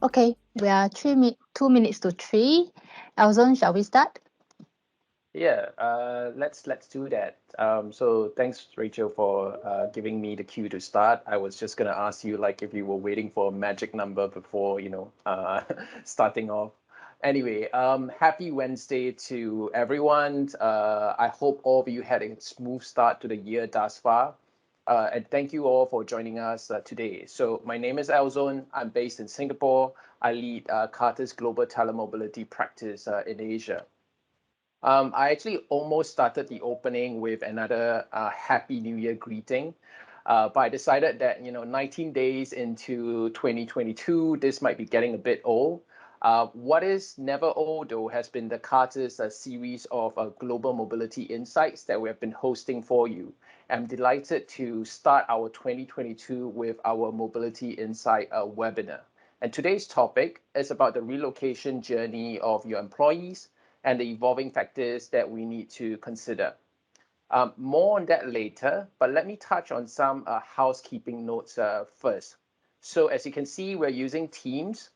Okay, we are 2 minutes to 3. Elson, shall we start? Yeah, let's do that. So thanks, Rachel, for giving me the cue to start. I was just gonna ask you like if you were waiting for a magic number before starting off. Anyway, happy Wednesday to everyone. I hope all of you had a smooth start to the year thus far. And thank you all for joining us today. So my name is Elzon. I'm based in Singapore. I lead Cartus Global Telemobility Practice in Asia. I actually almost started the opening with another Happy New Year greeting, but I decided that 19 days into 2022, this might be getting a bit old. What is never old, though, has been the Carter's series of global mobility insights that we have been hosting for you. I'm delighted to start our 2022 with our Mobility Insight webinar. And today's topic is about the relocation journey of your employees and the evolving factors that we need to consider. More on that later, but let me touch on some housekeeping notes first. So as you can see, we're using Teams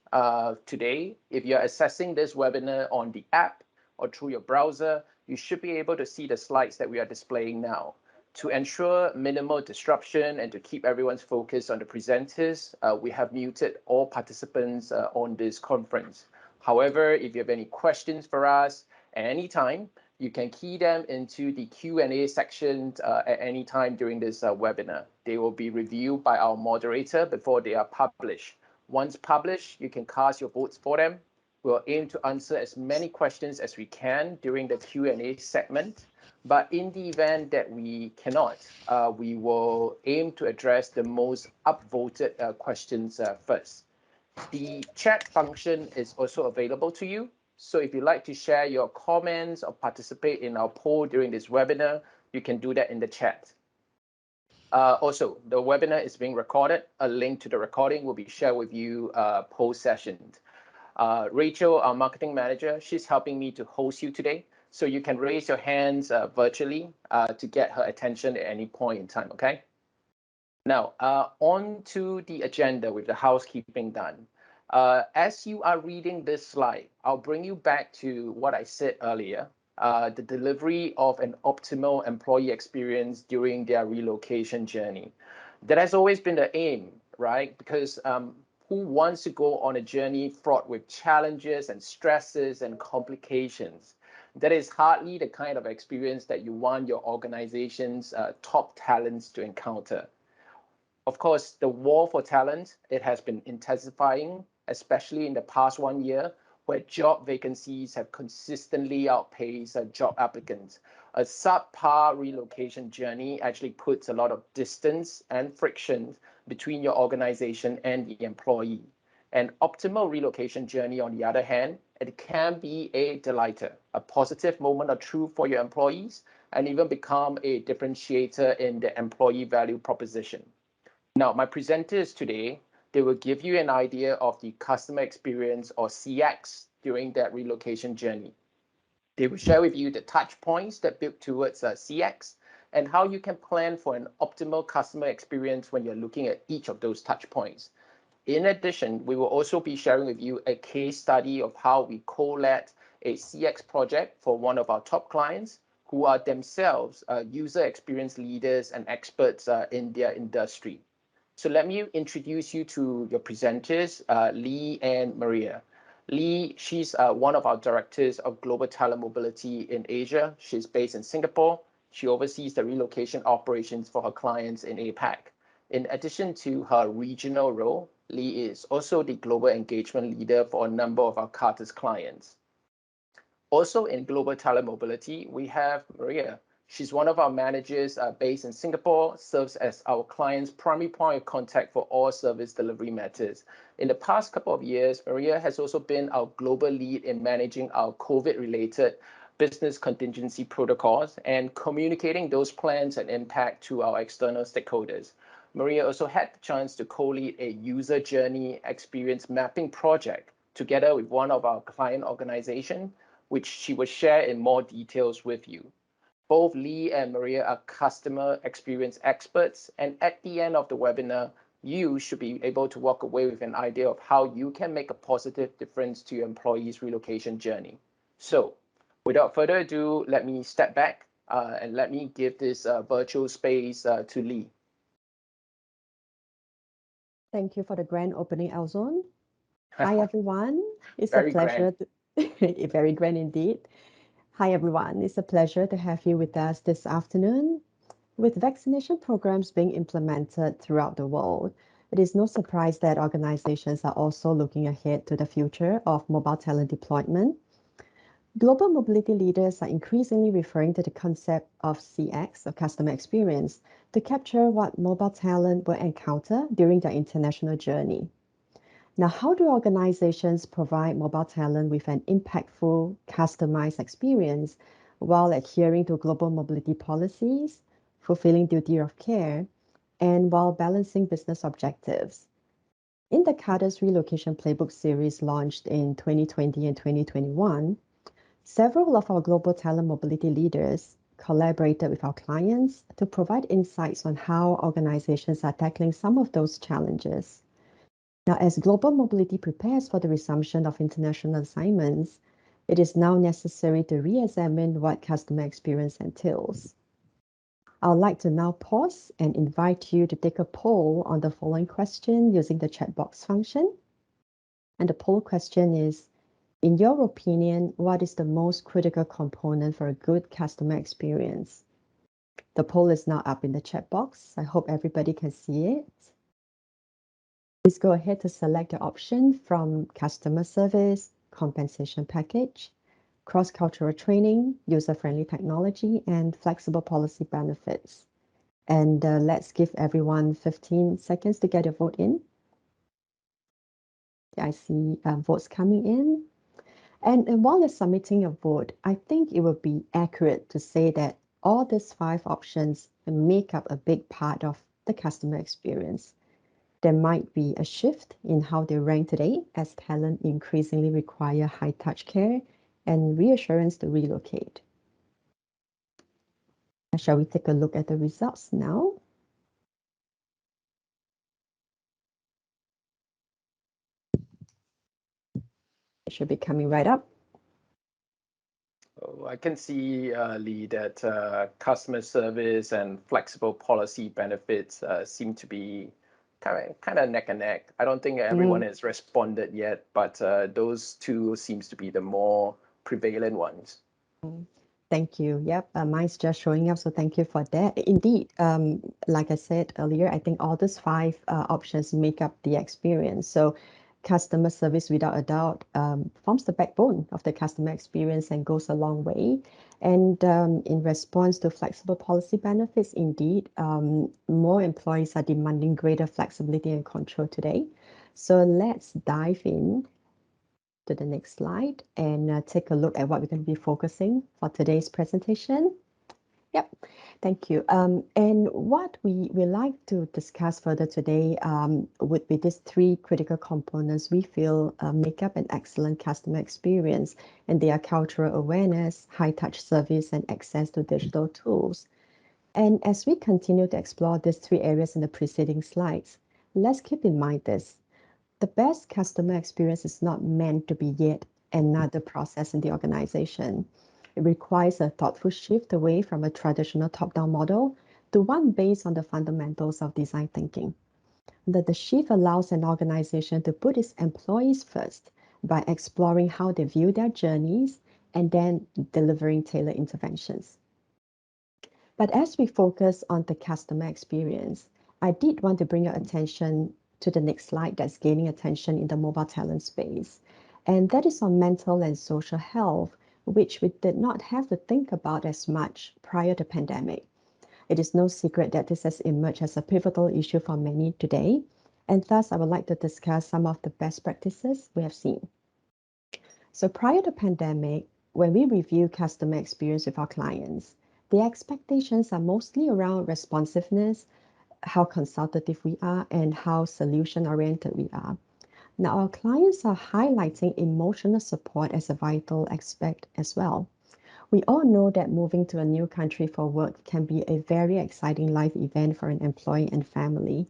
today. If you're accessing this webinar on the app or through your browser, you should be able to see the slides that we are displaying now. To ensure minimal disruption and to keep everyone's focus on the presenters, we have muted all participants on this conference. However, if you have any questions for us at any time, you can key them into the Q&A section at any time during this webinar. They will be reviewed by our moderator before they are published. Once published, you can cast your votes for them. We'll aim to answer as many questions as we can during the Q&A segment. But in the event that we cannot, we will aim to address the most upvoted questions first. The chat function is also available to you. So if you'd like to share your comments or participate in our poll during this webinar, you can do that in the chat. Also, the webinar is being recorded. A link to the recording will be shared with you post-session. Rachel, our marketing manager, she's helping me to host you today. So you can raise your hands virtually to get her attention at any point in time, okay? Now, on to the agenda with the housekeeping done. As you are reading this slide, I'll bring you back to what I said earlier, the delivery of an optimal employee experience during their relocation journey. That has always been the aim, right? Because who wants to go on a journey fraught with challenges and stresses and complications? That is hardly the kind of experience that you want your organization's top talents to encounter. Of course, the war for talent, it has been intensifying, especially in the past 1 year, where job vacancies have consistently outpaced job applicants. A subpar relocation journey actually puts a lot of distance and friction between your organization and the employee. An optimal relocation journey, on the other hand, it can be a delighter, a positive moment of truth for your employees, and even become a differentiator in the employee value proposition. Now, my presenters today, they will give you an idea of the customer experience or CX during that relocation journey. They will share with you the touch points that build towards CX and how you can plan for an optimal customer experience when you're looking at each of those touch points. In addition, we will also be sharing with you a case study of how we co-led a CX project for one of our top clients who are themselves user experience leaders and experts in their industry. So let me introduce you to your presenters, Lee and Maria. Lee, she's one of our directors of Global Talent Mobility in Asia. She's based in Singapore. She oversees the relocation operations for her clients in APAC. In addition to her regional role, Lee is also the global engagement leader for a number of our Cartus clients. Also in Global Talent Mobility, we have Maria. She's one of our managers based in Singapore, serves as our client's primary point of contact for all service delivery matters. In the past couple of years, Maria has also been our global lead in managing our COVID-related business contingency protocols and communicating those plans and impact to our external stakeholders. Maria also had the chance to co-lead a user journey experience mapping project together with one of our client organizations, which she will share in more details with you. Both Lee and Maria are customer experience experts, and at the end of the webinar, you should be able to walk away with an idea of how you can make a positive difference to your employees' relocation journey. So without further ado, let me step back and let me give this virtual space to Lee. Thank you for the grand opening, Alzon. Hi, everyone. It's Very a pleasure. Very grand indeed. Hi, everyone. It's a pleasure to have you with us this afternoon. With vaccination programs being implemented throughout the world, it is no surprise that organizations are also looking ahead to the future of mobile talent deployment. Global mobility leaders are increasingly referring to the concept of CX, or customer experience, to capture what mobile talent will encounter during their international journey. Now, how do organizations provide mobile talent with an impactful, customized experience while adhering to global mobility policies, fulfilling duty of care, and while balancing business objectives? In the Cartus Relocation Playbook series launched in 2020 and 2021, several of our global talent mobility leaders collaborated with our clients to provide insights on how organizations are tackling some of those challenges. Now, as global mobility prepares for the resumption of international assignments, it is now necessary to re-examine what customer experience entails. I would like to now pause and invite you to take a poll on the following question using the chat box function. And the poll question is, in your opinion, what is the most critical component for a good customer experience? The poll is now up in the chat box. I hope everybody can see it. Please go ahead to select the option from customer service, compensation package, cross-cultural training, user-friendly technology, and flexible policy benefits. And let's give everyone 15 seconds to get a vote in. I see votes coming in. And while you're submitting a vote, I think it would be accurate to say that all these 5 options make up a big part of the customer experience. There might be a shift in how they rank today as talent increasingly require high-touch care and reassurance to relocate. Shall we take a look at the results now? It should be coming right up. Oh, I can see, Lee, that customer service and flexible policy benefits seem to be kind of neck and neck. I don't think everyone has responded yet, but those two seems to be the more prevalent ones. Thank you. Yep, mine's just showing up, so thank you for that. Indeed, like I said earlier, I think all these 5 options make up the experience. So customer service, without a doubt, forms the backbone of the customer experience and goes a long way. And in response to flexible policy benefits, indeed, more employees are demanding greater flexibility and control today. So let's dive in to the next slide and take a look at what we're going to be focusing for today's presentation. Yep, thank you. And what we like to discuss further today would be these 3 critical components we feel make up an excellent customer experience, and they are cultural awareness, high-touch service, and access to digital tools. And as we continue to explore these 3 areas in the preceding slides, let's keep in mind this. The best customer experience is not meant to be yet another process in the organization. It requires a thoughtful shift away from a traditional top-down model to one based on the fundamentals of design thinking. The shift allows an organization to put its employees first by exploring how they view their journeys and then delivering tailored interventions. But as we focus on the customer experience, I did want to bring your attention to the next slide that's gaining attention in the mobile talent space. And that is on mental and social health, which we did not have to think about as much prior to pandemic. It is no secret that this has emerged as a pivotal issue for many today, and thus I would like to discuss some of the best practices we have seen. So prior to pandemic, when we review customer experience with our clients, the expectations are mostly around responsiveness, how consultative we are, and how solution-oriented we are. Now, our clients are highlighting emotional support as a vital aspect as well. We all know that moving to a new country for work can be a very exciting life event for an employee and family.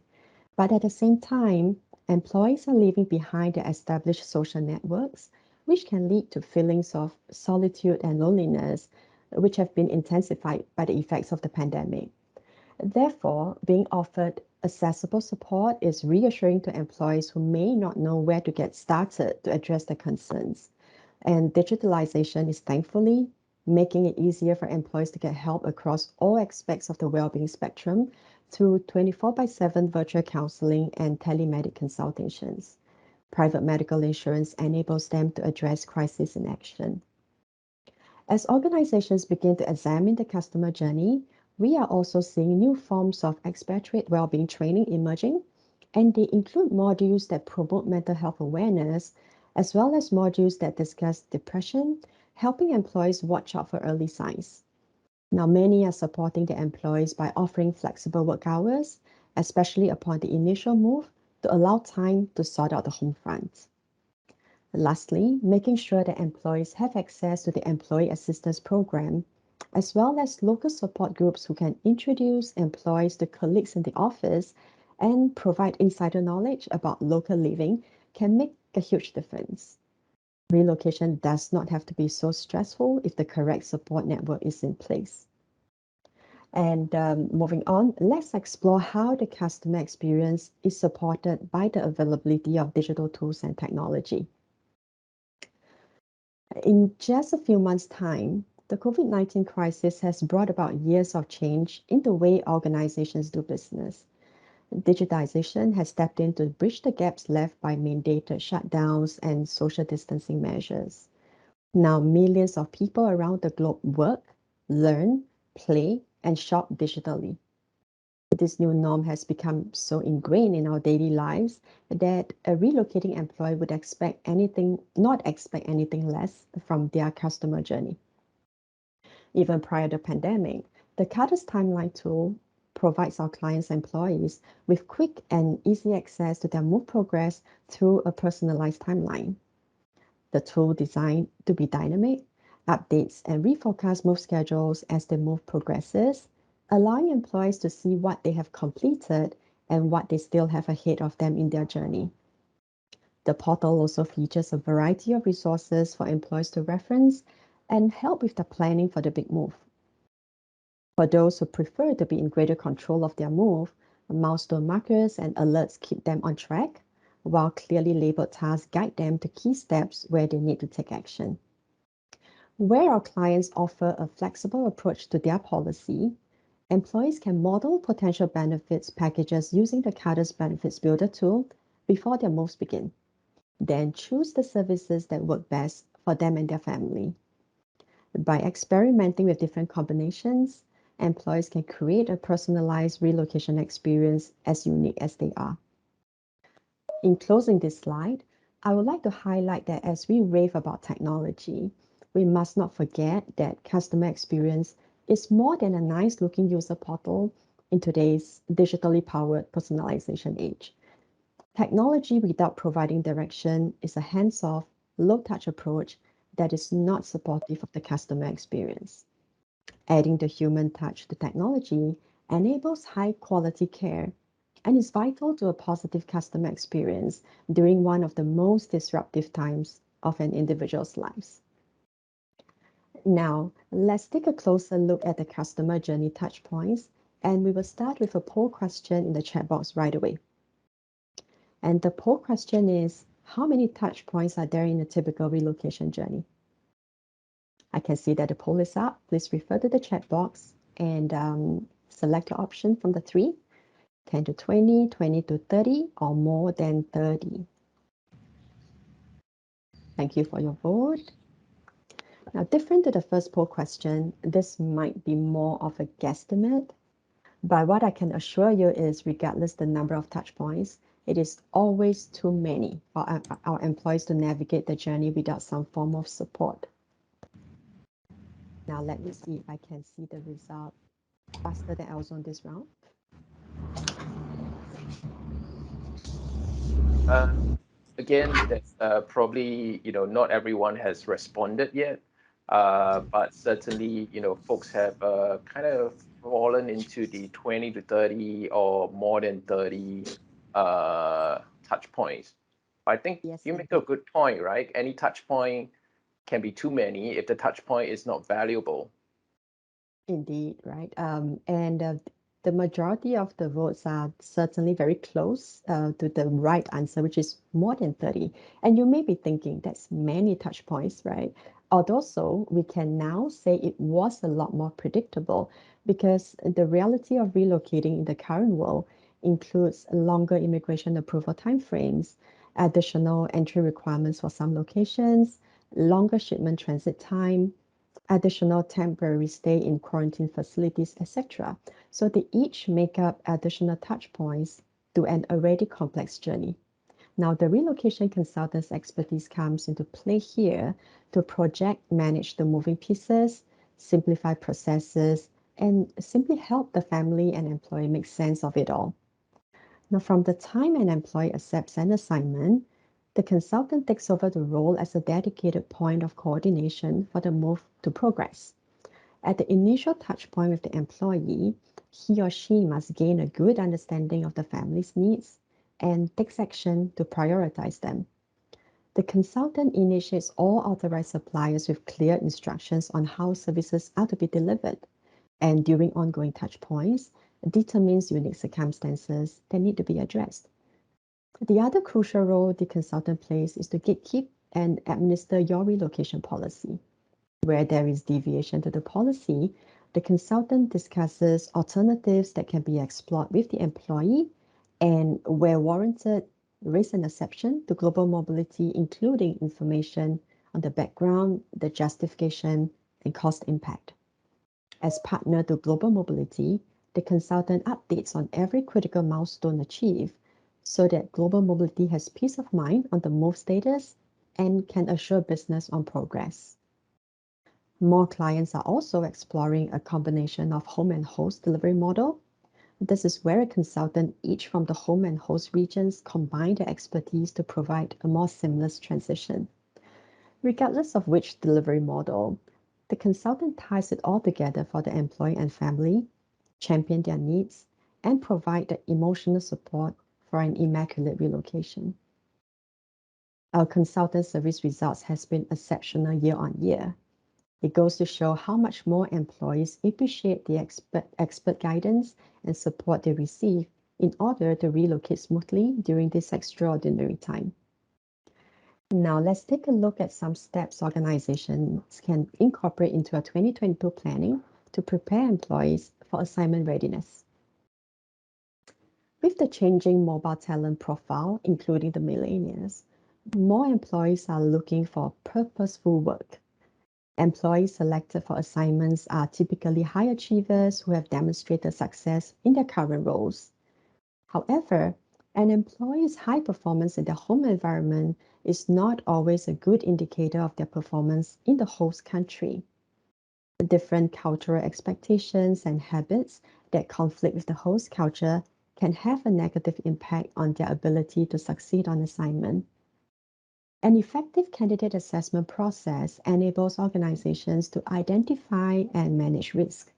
But at the same time, employees are leaving behind their established social networks, which can lead to feelings of solitude and loneliness, which have been intensified by the effects of the pandemic. Therefore, being offered accessible support is reassuring to employees who may not know where to get started to address their concerns. And digitalization is thankfully making it easier for employees to get help across all aspects of the well-being spectrum through 24/7 virtual counseling and telemedic consultations. Private medical insurance enables them to address crisis in action. As organizations begin to examine the customer journey, we are also seeing new forms of expatriate well-being training emerging, and they include modules that promote mental health awareness, as well as modules that discuss depression, helping employees watch out for early signs. Now, many are supporting their employees by offering flexible work hours, especially upon the initial move, to allow time to sort out the home front. Lastly, making sure that employees have access to the Employee Assistance Program, as well as local support groups who can introduce employees to colleagues in the office and provide insider knowledge about local living, can make a huge difference. Relocation does not have to be so stressful if the correct support network is in place. And moving on, let's explore how the customer experience is supported by the availability of digital tools and technology. In just a few months' time, the COVID-19 crisis has brought about years of change in the way organizations do business. Digitization has stepped in to bridge the gaps left by mandated shutdowns and social distancing measures. Now, millions of people around the globe work, learn, play, and shop digitally. This new norm has become so ingrained in our daily lives that a relocating employee would not expect anything less from their customer journey. Even prior to the pandemic, the Cartus timeline tool provides our clients' employees with quick and easy access to their move progress through a personalized timeline. The tool designed to be dynamic, updates and reforecasts move schedules as the move progresses, allowing employees to see what they have completed and what they still have ahead of them in their journey. The portal also features a variety of resources for employees to reference and help with the planning for the big move. For those who prefer to be in greater control of their move, milestone markers and alerts keep them on track, while clearly labeled tasks guide them to key steps where they need to take action. Where our clients offer a flexible approach to their policy, employees can model potential benefits packages using the Cartus Benefits Builder tool before their moves begin. Then choose the services that work best for them and their family. By experimenting with different combinations, employees can create a personalized relocation experience as unique as they are. In closing this slide, I would like to highlight that as we rave about technology, we must not forget that customer experience is more than a nice looking user portal in today's digitally powered personalization age. Technology without providing direction is a hands-off, low-touch approach that is not supportive of the customer experience. Adding the human touch to technology enables high-quality care and is vital to a positive customer experience during one of the most disruptive times of an individual's lives. Now, let's take a closer look at the customer journey touchpoints, and we will start with a poll question in the chat box right away. And the poll question is, how many touchpoints are there in a typical relocation journey? I can see that the poll is up. Please refer to the chat box and select your option from the three, 10 to 20, 20 to 30, or more than 30. Thank you for your vote. Now, different to the first poll question, this might be more of a guesstimate, but what I can assure you is regardless the number of touch points, it is always too many for our employees to navigate the journey without some form of support. Now, let me see if I can see the result faster than I was on this round. Again, that's probably, not everyone has responded yet, but certainly, folks have kind of fallen into the 20 to 30 or more than 30 touch points. I think Yes, you make a good point, right? Any touch point can be too many if the touch point is not valuable. indeed, right? The majority of the votes are certainly very close to the right answer, which is more than 30. And you may be thinking that's many touch points, right? Although so, we can now say it was a lot more predictable because the reality of relocating in the current world includes longer immigration approval timeframes, additional entry requirements for some locations, longer shipment transit time, additional temporary stay in quarantine facilities, etc. So they each make up additional touch points to an already complex journey. Now, the relocation consultant's expertise comes into play here to project manage the moving pieces, simplify processes, and simply help the family and employee make sense of it all. Now, from the time an employee accepts an assignment, the consultant takes over the role as a dedicated point of coordination for the move to progress. At the initial touch point with the employee, he or she must gain a good understanding of the family's needs and takes action to prioritize them. The consultant initiates all authorized suppliers with clear instructions on how services are to be delivered, and during ongoing touch points, determines unique circumstances that need to be addressed. The other crucial role the consultant plays is to gatekeep and administer your relocation policy. Where there is deviation to the policy, the consultant discusses alternatives that can be explored with the employee and, where warranted, raise an exception to global mobility, including information on the background, the justification, and cost impact. As partner to global mobility, the consultant updates on every critical milestone achieved so that global mobility has peace of mind on the move status and can assure business on progress. More clients are also exploring a combination of home and host delivery model. This is where a consultant, each from the home and host regions, combine their expertise to provide a more seamless transition. Regardless of which delivery model, the consultant ties it all together for the employee and family, champion their needs, and provide the emotional support for an immaculate relocation. Our consultant service results has been exceptional year on year. It goes to show how much more employees appreciate the expert guidance and support they receive in order to relocate smoothly during this extraordinary time. Now, let's take a look at some steps organizations can incorporate into a 2022 planning to prepare employees for assignment readiness. With the changing mobile talent profile, including the millennials, more employees are looking for purposeful work. Employees selected for assignments are typically high achievers who have demonstrated success in their current roles. However, an employee's high performance in their home environment is not always a good indicator of their performance in the host country. Different cultural expectations and habits that conflict with the host culture can have a negative impact on their ability to succeed on assignment. An effective candidate assessment process enables organizations to identify and manage risk,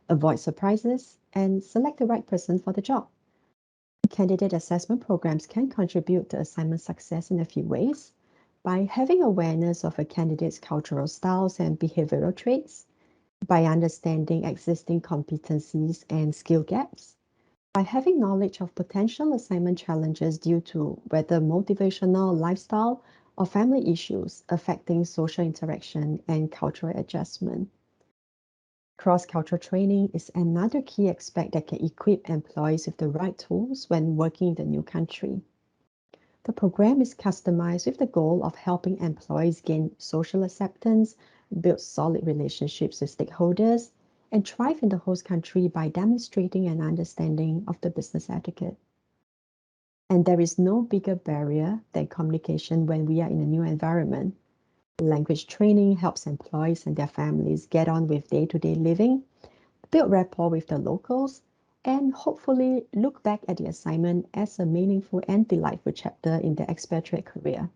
avoid surprises, and select the right person for the job. Candidate assessment programs can contribute to assignment success in a few ways: by having awareness of a candidate's cultural styles and behavioral traits, by understanding existing competencies and skill gaps, by having knowledge of potential assignment challenges due to whether motivational, lifestyle, or family issues affecting social interaction and cultural adjustment. Cross-cultural training is another key aspect that can equip employees with the right tools when working in the new country. The program is customized with the goal of helping employees gain social acceptance, build solid relationships with stakeholders, and thrive in the host country by demonstrating an understanding of the business etiquette. And there is no bigger barrier than communication when we are in a new environment. Language training helps employees and their families get on with day-to-day living, build rapport with the locals, and hopefully look back at the assignment as a meaningful and delightful chapter in their expatriate career.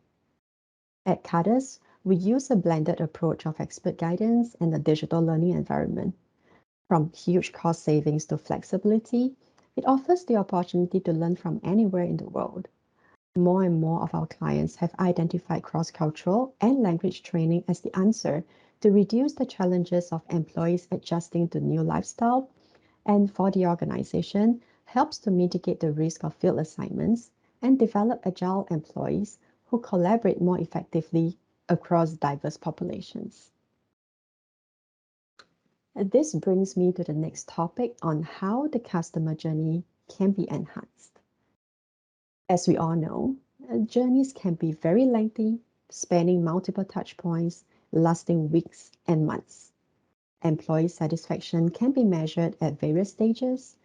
At Cartus, we use a blended approach of expert guidance and a digital learning environment. From huge cost savings to flexibility, It offers the opportunity to learn from anywhere in the world. More and more of our clients have identified cross-cultural and language training as the answer to reduce the challenges of employees adjusting to new lifestyle, and for the organization, helps to mitigate the risk of field assignments and develop agile employees who collaborate more effectively across diverse populations. This brings me to the next topic on how the customer journey can be enhanced. As we all know, journeys can be very lengthy, spanning multiple touch points, lasting weeks and months. Employee satisfaction can be measured at various stages,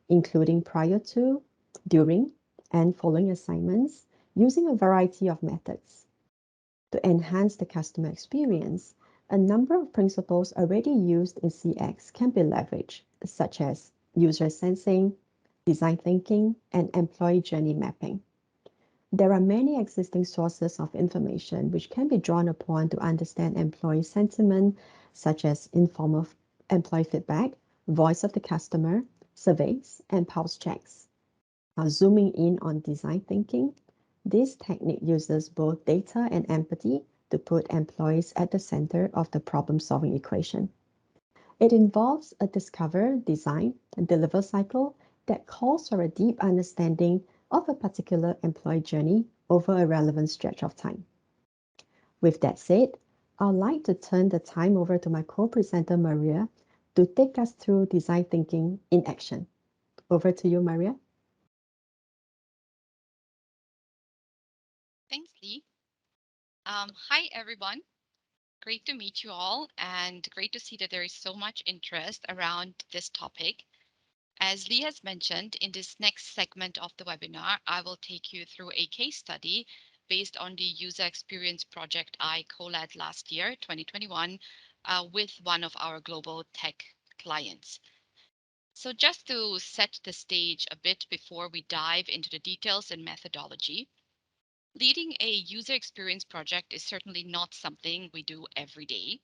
including prior to, during, and following assignments, using a variety of methods. To enhance the customer experience, a number of principles already used in CX can be leveraged, such as user sensing, design thinking, and employee journey mapping. There are many existing sources of information which can be drawn upon to understand employee sentiment, such as informal employee feedback, voice of the customer, surveys, and pulse checks. Now, zooming in on design thinking, this technique uses both data and empathy to put employees at the center of the problem-solving equation. It involves a discover, design, and deliver cycle that calls for a deep understanding of a particular employee journey over a relevant stretch of time. With that said, I'd like to turn the time over to my co-presenter, Maria, to take us through design thinking in action. Over to you, Maria. Thanks, Lee. Hi, everyone. Great to meet you all, and great to see that there is so much interest around this topic. As Lee has mentioned, in this next segment of the webinar, I will take you through a case study based on the user experience project I co-led last year, 2021, with one of our global tech clients. So just to set the stage a bit before we dive into the details and methodology, leading a user experience project is certainly not something we do every day.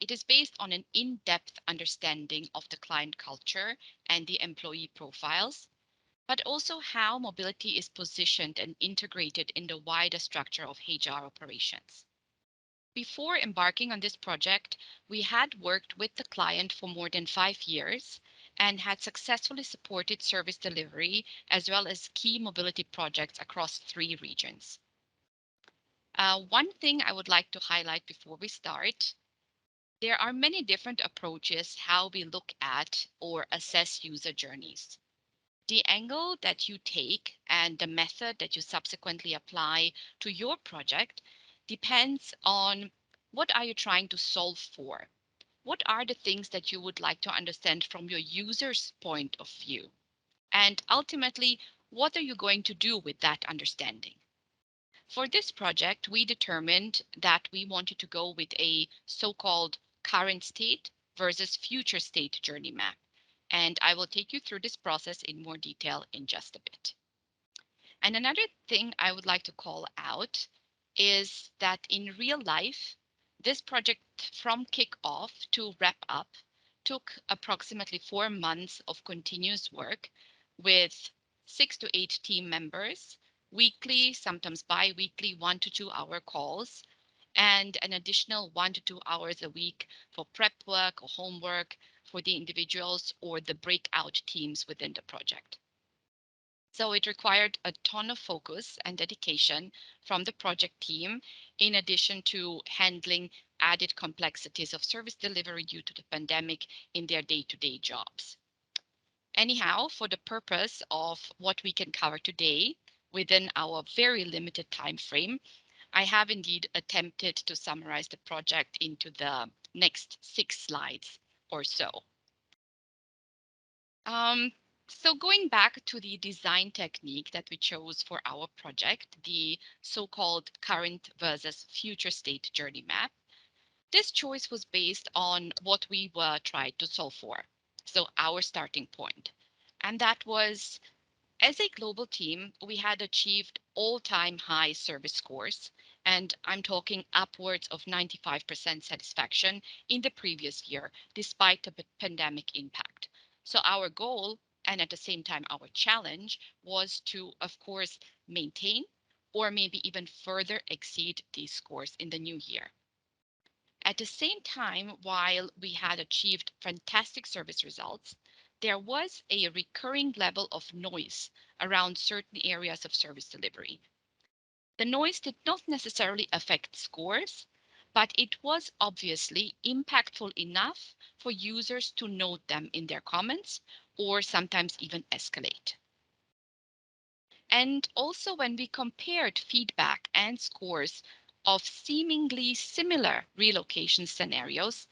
It is based on an in-depth understanding of the client culture and the employee profiles, but also how mobility is positioned and integrated in the wider structure of HR operations. Before embarking on this project, we had worked with the client for more than 5 years and had successfully supported service delivery as well as key mobility projects across 3 regions. One thing I would like to highlight before we start, there are many different approaches how we look at or assess user journeys. The angle that you take and the method that you subsequently apply to your project depends on what are you trying to solve for? What are the things that you would like to understand from your user's point of view? And ultimately, what are you going to do with that understanding? For this project, we determined that we wanted to go with a so-called current state versus future state journey map. And I will take you through this process in more detail in just a bit. And another thing I would like to call out is that in real life, this project from kickoff to wrap up took approximately 4 months of continuous work with 6 to 8 team members, weekly, sometimes bi-weekly 1 to 2 hour calls, and an additional 1 to 2 hours a week for prep work or homework for the individuals or the breakout teams within the project. So it required a ton of focus and dedication from the project team, in addition to handling added complexities of service delivery due to the pandemic in their day-to-day jobs. Anyhow, for the purpose of what we can cover today within our very limited time frame, I have indeed attempted to summarize the project into the next 6 slides or so. So going back to the design technique that we chose for our project, the so-called current versus future state journey map, this choice was based on what we were trying to solve for. So our starting point. And that was, as a global team, we had achieved all-time high service scores, and I'm talking upwards of 95% satisfaction in the previous year, despite the pandemic impact. So our goal And at the same time, our challenge was to, of course, maintain or maybe even further exceed these scores in the new year. At the same time, while we had achieved fantastic service results, there was a recurring level of noise around certain areas of service delivery. The noise did not necessarily affect scores, but it was obviously impactful enough for users to note them in their comments or sometimes even escalate. And also when we compared feedback and scores of seemingly similar relocation scenarios,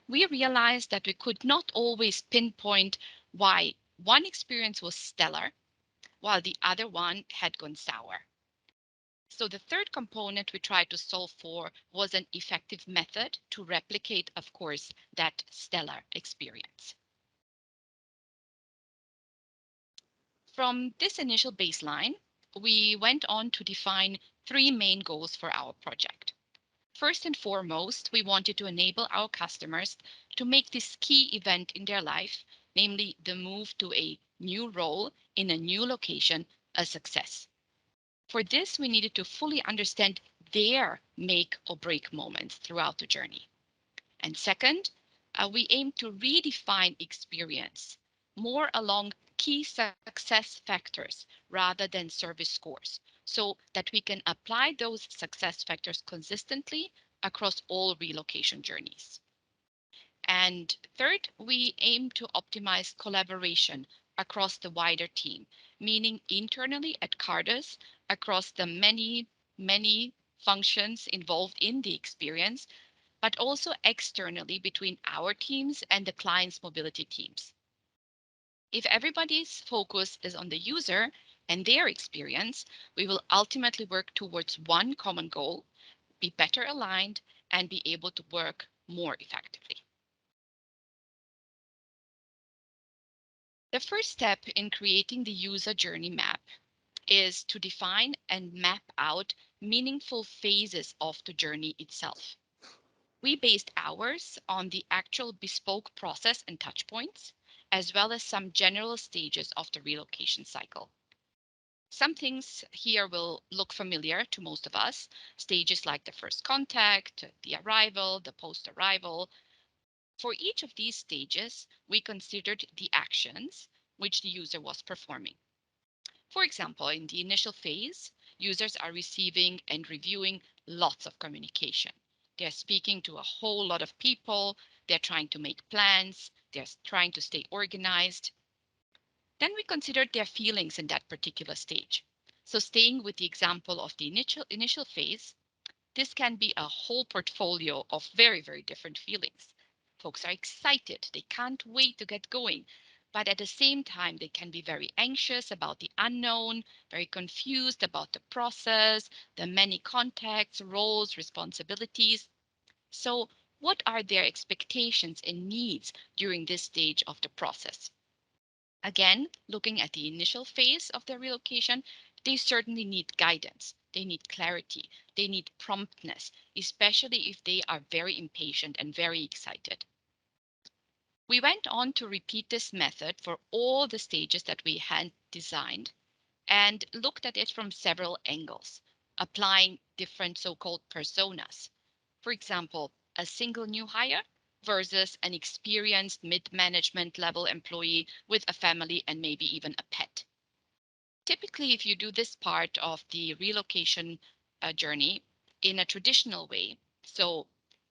we realized that we could not always pinpoint why one experience was stellar while the other one had gone sour. So the third component we tried to solve for was an effective method to replicate, of course, that stellar experience. From this initial baseline, we went on to define three main goals for our project. First and foremost, we wanted to enable our customers to make this key event in their life, namely the move to a new role in a new location, a success. For this, we needed to fully understand their make or break moments throughout the journey. And second, we aim to redefine experience more along key success factors rather than service scores, so that we can apply those success factors consistently across all relocation journeys. And third, we aim to optimize collaboration across the wider team, meaning internally at Cartus, across the many functions involved in the experience, but also externally between our teams and the client's mobility teams. If everybody's focus is on the user and their experience, we will ultimately work towards one common goal, be better aligned, and be able to work more effectively. The first step in creating the user journey map is to define and map out meaningful phases of the journey itself. We based ours on the actual bespoke process and touch points, as well as some general stages of the relocation cycle. Some things here will look familiar to most of us, stages like the first contact, the arrival, the post-arrival. For each of these stages, we considered the actions which the user was performing. For example, in the initial phase, users are receiving and reviewing lots of communication. They're speaking to a whole lot of people. They're trying to make plans. They're trying to stay organized. Then we considered their feelings in that particular stage. So staying with the example of the initial phase, this can be a whole portfolio of very different feelings. Folks are excited. They can't wait to get going. But at the same time, they can be very anxious about the unknown, very confused about the process, the many contacts, roles, responsibilities. So what are their expectations and needs during this stage of the process? Again, looking at the initial phase of their relocation, they certainly need guidance. They need clarity. They need promptness, especially if they are very impatient and very excited. We went on to repeat this method for all the stages that we had designed and looked at it from several angles, applying different so-called personas. For example, a single new hire versus an experienced mid-management level employee with a family and maybe even a pet. Typically, if you do this part of the relocation journey in a traditional way, so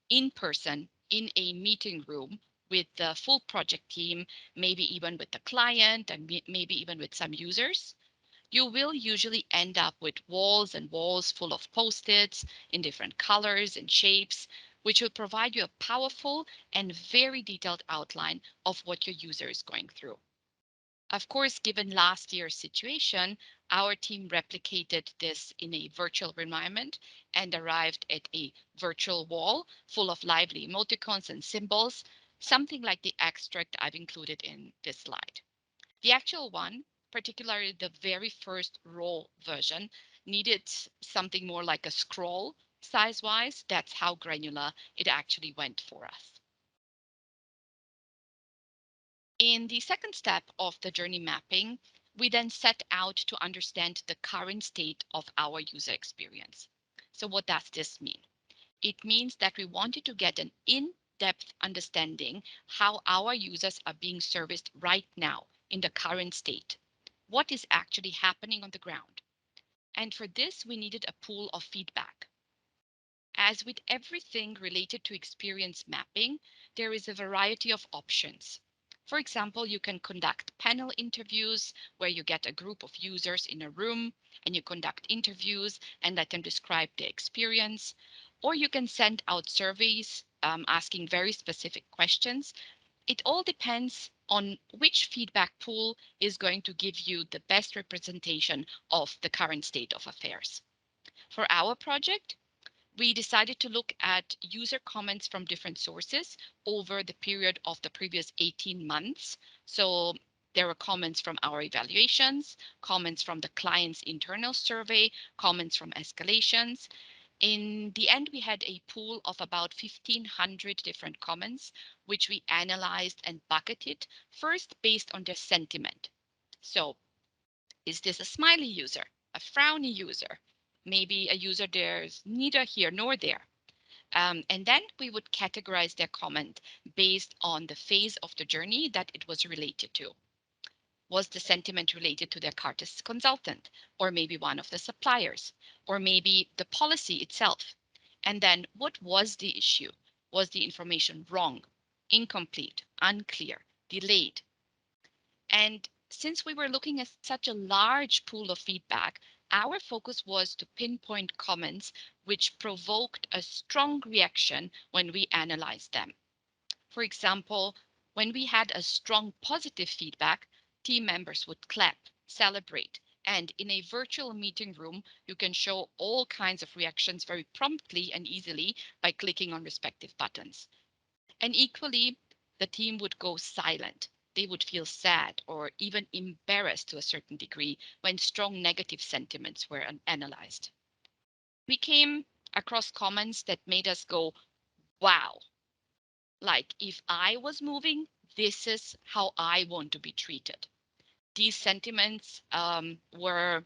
in person, in a meeting room with the full project team, maybe even with the client and maybe even with some users, you will usually end up with walls and walls full of post-its in different colors and shapes, which will provide you a powerful and very detailed outline of what your user is going through. Of course, given last year's situation, our team replicated this in a virtual environment and arrived at a virtual wall full of lively emoticons and symbols, something like the extract I've included in this slide. The actual one, particularly the very first raw version, needed something more like a scroll size-wise. That's how granular it actually went for us. In the second step of the journey mapping, we then set out to understand the current state of our user experience. So what does this mean? It means that we wanted to get an in-depth understanding how our users are being serviced right now in the current state. What is actually happening on the ground? And for this, we needed a pool of feedback. As with everything related to experience mapping, there is a variety of options. For example, you can conduct panel interviews where you get a group of users in a room and you conduct interviews and let them describe their experience. Or you can send out surveys asking very specific questions. It all depends on which feedback pool is going to give you the best representation of the current state of affairs. For our project, we decided to look at user comments from different sources over the period of the previous 18 months. So there were comments from our evaluations, comments from the client's internal survey, comments from escalations. In the end, we had a pool of about 1,500 different comments, which we analyzed and bucketed first based on their sentiment. So is this a smiley user, a frowny user, maybe a user there's neither here nor there? And then we would categorize their comment based on the phase of the journey that it was related to. Was the sentiment related to their Cartus consultant, or maybe one of the suppliers, or maybe the policy itself? And then what was the issue? Was the information wrong, incomplete, unclear, delayed? And since we were looking at such a large pool of feedback, our focus was to pinpoint comments which provoked a strong reaction when we analyzed them. For example, when we had a strong positive feedback, team members would clap, celebrate, and in a virtual meeting room, you can show all kinds of reactions very promptly and easily by clicking on respective buttons. And equally, the team would go silent. They would feel sad or even embarrassed to a certain degree when strong negative sentiments were analyzed. We came across comments that made us go, wow, like if I was moving, this is how I want to be treated. These sentiments were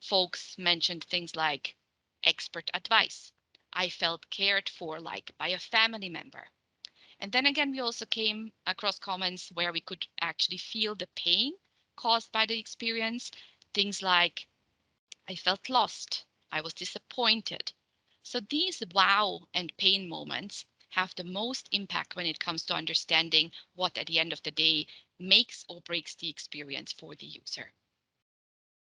folks mentioned things like expert advice. I felt cared for like by a family member. And then again, we also came across comments where we could actually feel the pain caused by the experience. Things like, I felt lost, I was disappointed. So these wow and pain moments have the most impact when it comes to understanding what at the end of the day makes or breaks the experience for the user.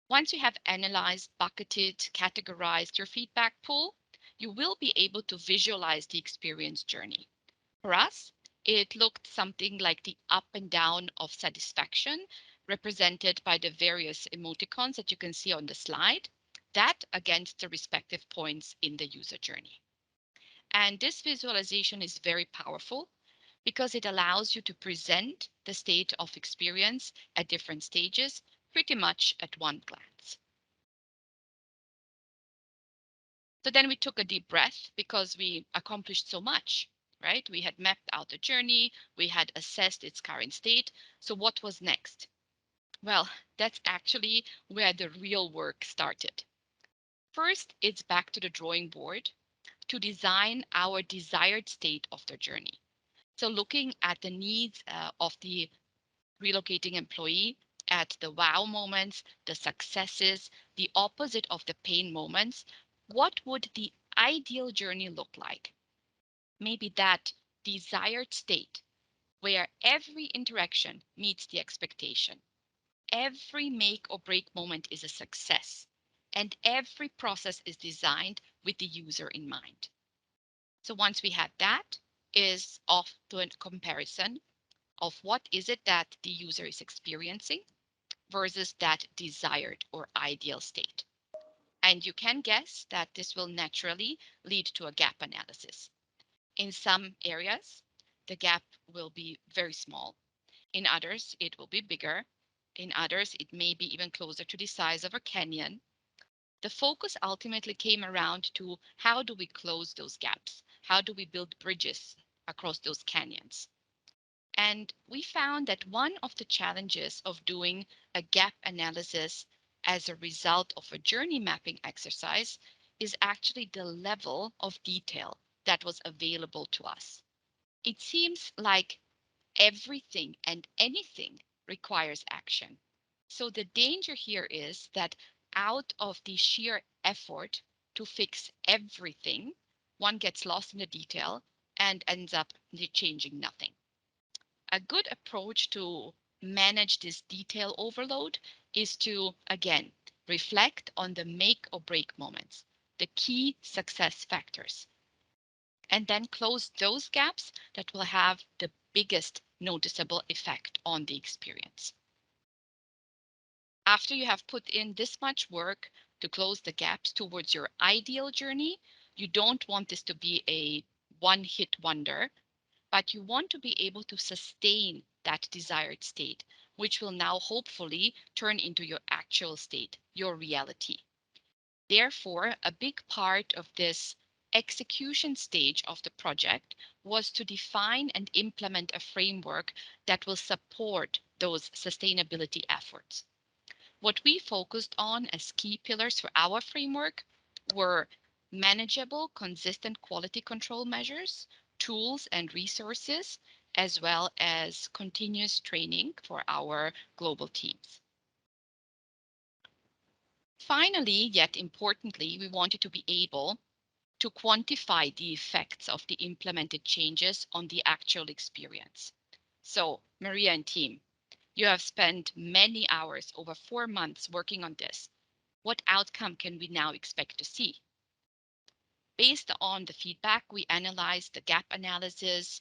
Once you have analyzed, bucketed, categorized your feedback pool, you will be able to visualize the experience journey. For us, it looked something like the up and down of satisfaction, represented by the various emoticons that you can see on the slide, that against the respective points in the user journey. And this visualization is very powerful because it allows you to present the state of experience at different stages pretty much at one glance. So then we took a deep breath because we accomplished so much, right? We had mapped out the journey, we had assessed its current state. So what was next? Well, that's actually where the real work started. First, it's back to the drawing board to design our desired state of the journey. So looking at the needs of the relocating employee, at the wow moments, the successes, the opposite of the pain moments, what would the ideal journey look like? Maybe that desired state where every interaction meets the expectation, every make or break moment is a success, and every process is designed with the user in mind. So once we have that, is off to a comparison of what is it that the user is experiencing versus that desired or ideal state. And you can guess that this will naturally lead to a gap analysis. In some areas, the gap will be very small. In others, it will be bigger. In others, it may be even closer to the size of a canyon. The focus ultimately came around to how do we close those gaps? How do we build bridges across those canyons? And we found that one of the challenges of doing a gap analysis as a result of a journey mapping exercise is actually the level of detail that was available to us. It seems like everything and anything requires action. So the danger here is that out of the sheer effort to fix everything, one gets lost in the detail and ends up changing nothing. A good approach to manage this detail overload is to, again, reflect on the make or break moments, the key success factors, and then close those gaps that will have the biggest noticeable effect on the experience. After you have put in this much work to close the gaps towards your ideal journey, you don't want this to be a one-hit wonder, but you want to be able to sustain that desired state, which will now hopefully turn into your actual state, your reality. Therefore, a big part of this execution stage of the project was to define and implement a framework that will support those sustainability efforts. What we focused on as key pillars for our framework were manageable, consistent quality control measures, tools and resources, as well as continuous training for our global teams. Finally, yet importantly, we wanted to be able to quantify the effects of the implemented changes on the actual experience. So, Maria and team, you have spent many hours, over 4 months, working on this. What outcome can we now expect to see? Based on the feedback, we analyzed the gap analysis.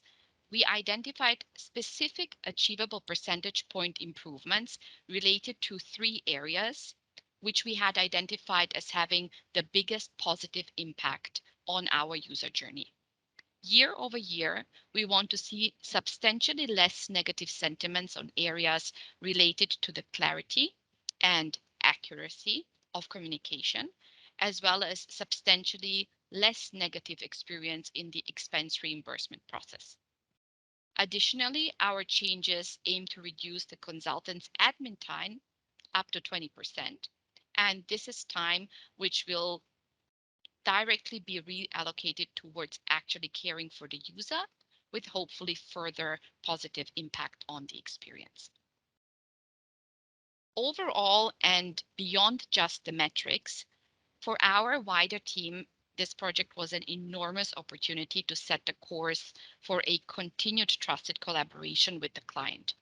We identified specific achievable percentage point improvements related to 3 areas, which we had identified as having the biggest positive impact on our user journey. Year over year, we want to see substantially less negative sentiments on areas related to the clarity and accuracy of communication, as well as substantially less negative experience in the expense reimbursement process. Additionally, our changes aim to reduce the consultant's admin time up to 20%, and this is time which will directly be reallocated towards actually caring for the user, with hopefully further positive impact on the experience. Overall, and beyond just the metrics, for our wider team, this project was an enormous opportunity to set the course for a continued trusted collaboration with the client.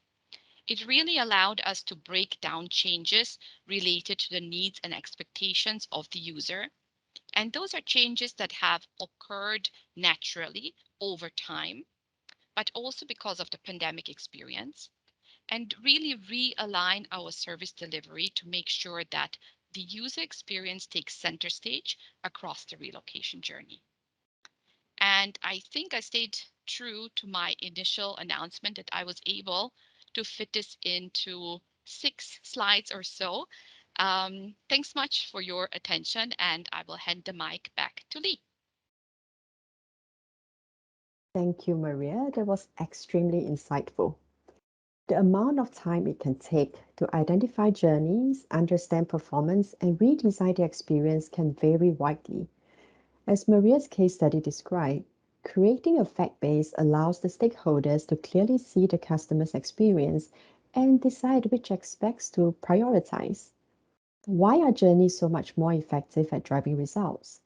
It really allowed us to break down changes related to the needs and expectations of the user. And those are changes that have occurred naturally over time, but also because of the pandemic experience, and really realign our service delivery to make sure that the user experience takes center stage across the relocation journey. And I think I stayed true to my initial announcement that I was able to fit this into 6 slides or so. Thanks much for your attention, and I will hand the mic back to Lee. Thank you, Maria. That was extremely insightful. The amount of time it can take to identify journeys, understand performance, and redesign the experience can vary widely. As Maria's case study described, creating a fact base allows the stakeholders to clearly see the customer's experience and decide which aspects to prioritize. Why are journeys so much more effective at driving results?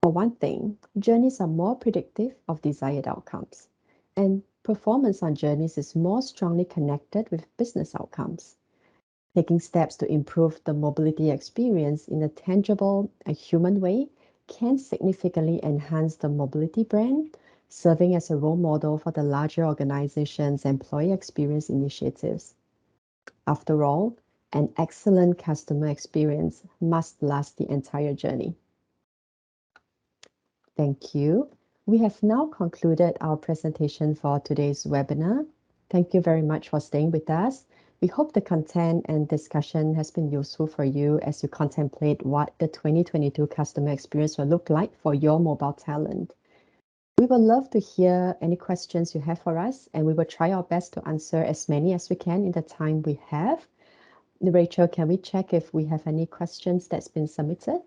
For one thing, journeys are more predictive of desired outcomes, and performance on journeys is more strongly connected with business outcomes. Taking steps to improve the mobility experience in a tangible and human way can significantly enhance the mobility brand, serving as a role model for the larger organization's employee experience initiatives. After all, an excellent customer experience must last the entire journey. Thank you. We have now concluded our presentation for today's webinar. Thank you very much for staying with us. We hope the content and discussion has been useful for you as you contemplate what the 2022 customer experience will look like for your mobile talent. We would love to hear any questions you have for us, and we will try our best to answer as many as we can in the time we have. Rachel, can we check if we have any questions that's been submitted?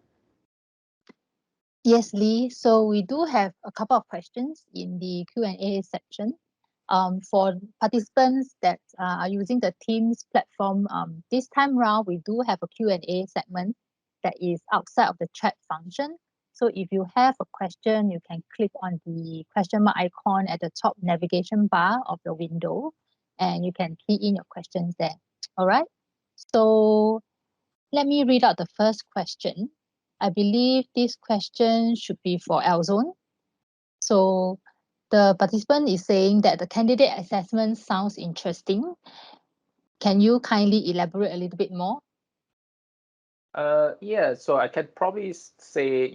Yes, Lee. So we do have a couple of questions in the Q&A section. For participants that are using the Teams platform, this time round, we do have a Q&A segment that is outside of the chat function. So if you have a question, you can click on the question mark icon at the top navigation bar of the window, and you can key in your questions there. All right. So let me read out the first question. I believe this question should be for Alzone. So the participant is saying that the candidate assessment sounds interesting. Can you kindly elaborate a little bit more? Yeah, so I can probably say,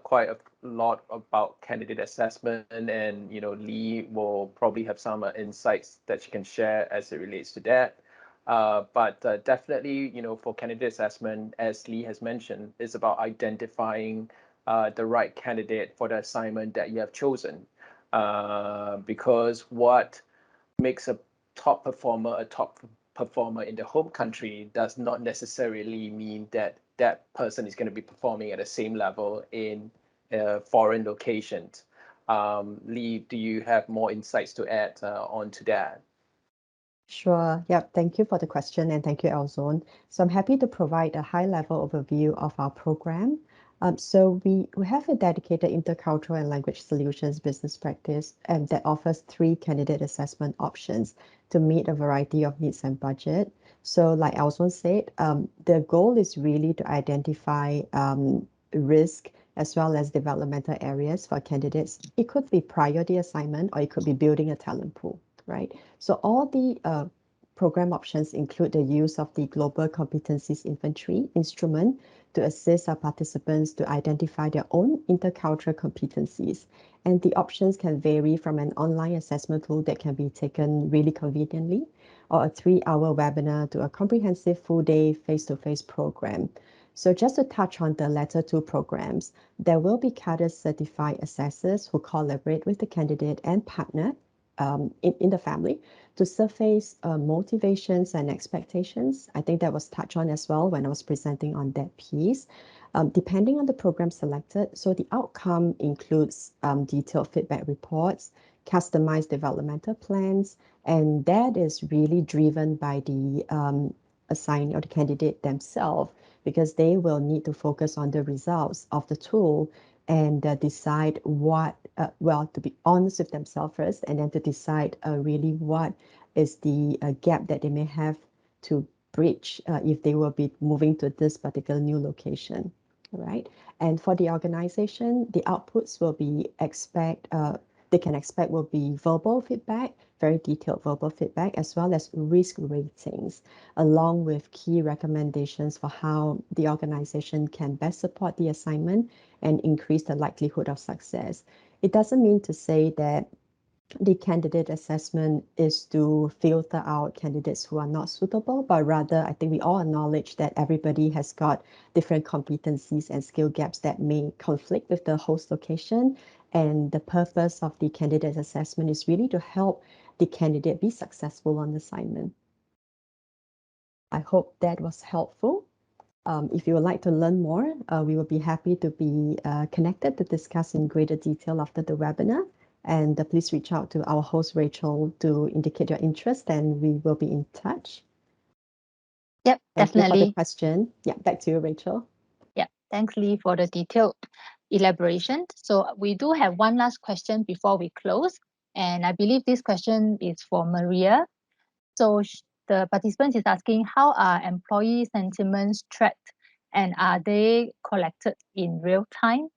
quite a lot about candidate assessment, and, Lee will probably have some insights that she can share as it relates to that. But definitely, for candidate assessment, as Lee has mentioned, it's about identifying the right candidate for the assignment that you have chosen. Because what makes a top performer a top performer in the home country does not necessarily mean that that person is going to be performing at the same level in foreign locations. Lee, do you have more insights to add onto that? Sure. Yep. Thank you for the question, and thank you, Alzone. So I'm happy to provide a high-level overview of our program. So we have a dedicated intercultural and language solutions business practice, and that offers 3 candidate assessment options to meet a variety of needs and budget. So like Alzone said, the goal is really to identify risk as well as developmental areas for candidates. It could be prior the assignment, or it could be building a talent pool, right? So all the program options include the use of the Global Competencies Inventory instrument to assist our participants to identify their own intercultural competencies. And the options can vary from an online assessment tool that can be taken really conveniently, or a 3-hour webinar, to a comprehensive full-day face-to-face program. So just to touch on the latter 2 programs, there will be Cartus certified assessors who collaborate with the candidate and partner in the family to surface motivations and expectations. I think that was touched on as well when I was presenting on that piece. Depending on the program selected, so the outcome includes detailed feedback reports, customized developmental plans, and that is really driven by the assignee or the candidate themselves, because they will need to focus on the results of the tool and decide what, to be honest with themselves first, and then to decide really what is the gap that they may have to bridge if they will be moving to this particular new location, right? And for the organization, the outputs will be they can expect will be verbal feedback, very detailed verbal feedback, as well as risk ratings, along with key recommendations for how the organization can best support the assignment and increase the likelihood of success. It doesn't mean to say that the candidate assessment is to filter out candidates who are not suitable, but rather I think we all acknowledge that everybody has got different competencies and skill gaps that may conflict with the host location. And the purpose of the candidate assessment is really to help the candidate be successful on assignment. I hope that was helpful. If you would like to learn more, we will be happy to be connected to discuss in greater detail after the webinar. And please reach out to our host, Rachel, to indicate your interest, and we will be in touch. Yep, Thank you for the definitely. question. Yeah, back to you, Rachel. Yeah, thanks, Lee, for the detailed elaboration. So we do have one last question before we close. And I believe this question is for Maria. So the participant is asking, how are employee sentiments tracked, and are they collected in real time?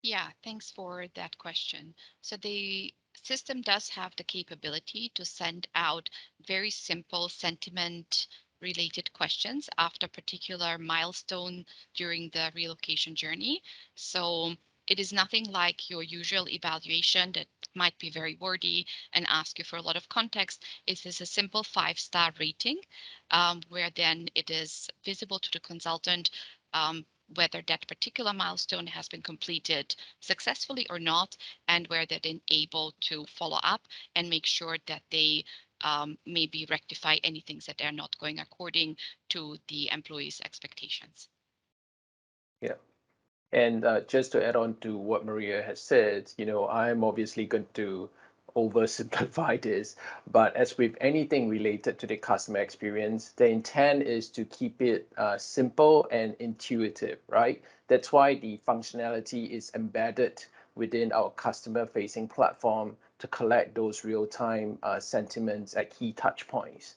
Yeah, thanks for that question. So the system does have the capability to send out very simple sentiment related questions after particular milestone during the relocation journey. So it is nothing like your usual evaluation that might be very wordy and ask you for a lot of context. It is a simple 5-star rating where then it is visible to the consultant whether that particular milestone has been completed successfully or not, and where they're then able to follow up and make sure that they maybe rectify any things that are not going according to the employees' expectations. Yeah. And just to add on to what Maria has said, I'm obviously going to oversimplify this, but as with anything related to the customer experience, the intent is to keep it simple and intuitive, right? That's why the functionality is embedded within our customer-facing platform to collect those real-time sentiments at key touch points.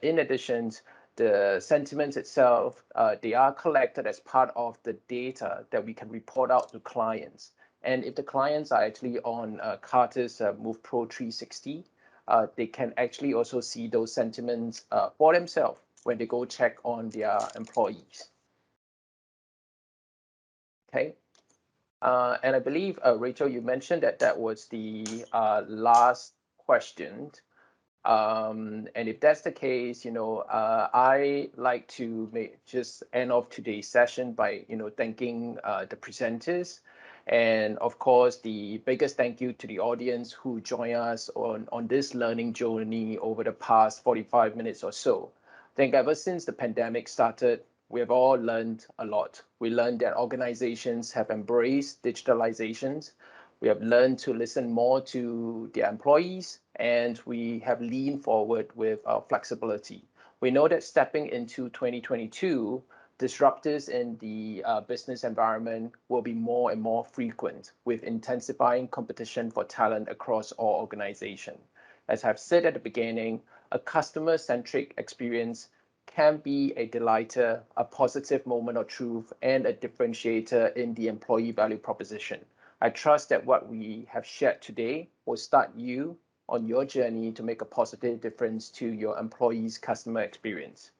In addition, the sentiments itself, they are collected as part of the data that we can report out to clients. And if the clients are actually on Cartus Move Pro 360, they can actually also see those sentiments for themselves when they go check on their employees. Okay. And I believe, Rachel, you mentioned that was the last question. And if that's the case, I like to just end off today's session by, thanking the presenters. And of course, the biggest thank you to the audience who join us on this learning journey over the past 45 minutes or so. I think ever since the pandemic started, we have all learned a lot. We learned that organizations have embraced digitalizations. We have learned to listen more to their employees, and we have leaned forward with our flexibility. We know that stepping into 2022, disruptors in the business environment will be more and more frequent, with intensifying competition for talent across all organizations. As I've said at the beginning, a customer-centric experience can be a delighter, a positive moment of truth, and a differentiator in the employee value proposition. I trust that what we have shared today will start you on your journey to make a positive difference to your employees' customer experience.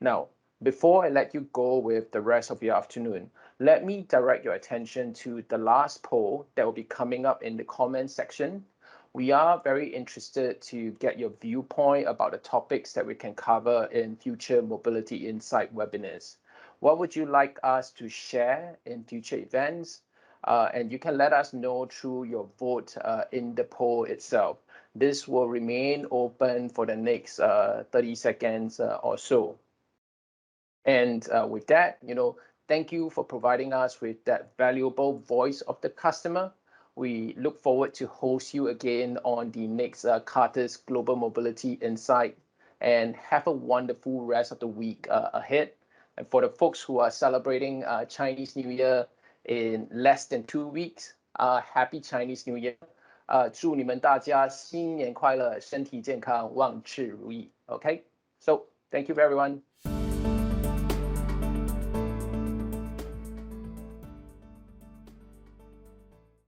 Now, before I let you go with the rest of your afternoon, let me direct your attention to the last poll that will be coming up in the comment section. We are very interested to get your viewpoint about the topics that we can cover in future Mobility Insight webinars. What would you like us to share in future events? And you can let us know through your vote in the poll itself. This will remain open for the next 30 seconds or so. And with that, thank you for providing us with that valuable voice of the customer. We look forward to host you again on the next Cartus Global Mobility Insight, and have a wonderful rest of the week ahead. And for the folks who are celebrating Chinese New Year in less than 2 weeks, Happy Chinese New Year. 祝你们大家新年快乐，身体健康，万事如意。Okay, so thank you everyone.